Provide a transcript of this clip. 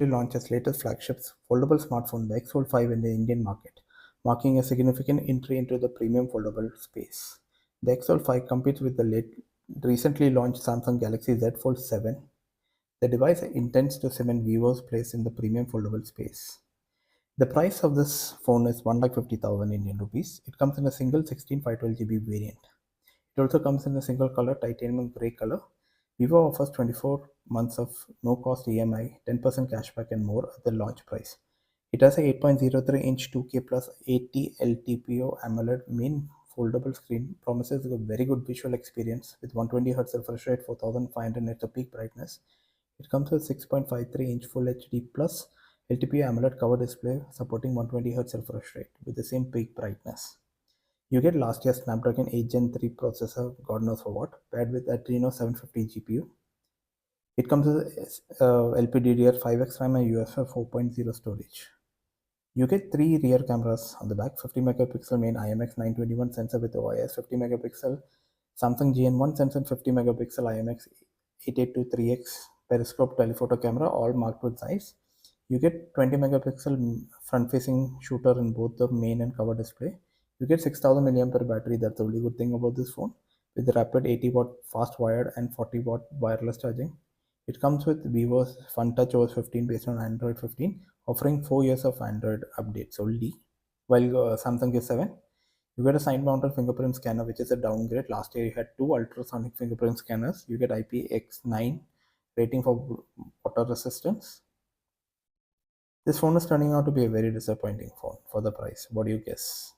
launched its latest flagship foldable smartphone, the X Fold5 in the Indian market, marking a significant entry into the premium foldable space. The X Fold5 competes with the recently launched Samsung Galaxy Z Fold 7. The device intends to cement vivo's place in the premium foldable space. The price of this phone is 1,50,000 Indian rupees. It comes in a single 16 512GB variant. It also comes in a single color titanium grey color. Vivo offers 24 months of no-cost EMI, 10% cashback and more at the launch price. It has a 8.03-inch 2K plus 80 LTPO AMOLED main foldable screen, promises a very good visual experience with 120Hz refresh rate, 4500 nits of peak brightness. It comes with 6.53-inch Full HD plus LTPO AMOLED cover display supporting 120Hz refresh rate with the same peak brightness. You get last year's Snapdragon 8 Gen 3 processor, God knows for what, paired with Adreno 750 GPU. It comes with LPDDR5X RAM and UFS 4.0 storage. You get 3 rear cameras on the back, 50 megapixel main IMX 921 sensor with OIS, 50 megapixel Samsung GN1 sensor, and 50 megapixel IMX 8823X periscope telephoto camera, all marked with ZEISS. You get 20 megapixel front-facing shooter in both the main and cover display. You get 6000 mAh battery. That's the only good thing about this phone, with rapid 80-watt fast wired and 40-watt wireless charging. It comes with vivo's FunTouch OS 15 based on Android 15, offering 4 years of Android updates only, while Samsung is 7. You get a side-mounted fingerprint scanner, which is a downgrade. Last year you had 2 ultrasonic fingerprint scanners. You get IPX9 rating for water resistance. This phone is turning out to be a very disappointing phone for the price. What do you guess?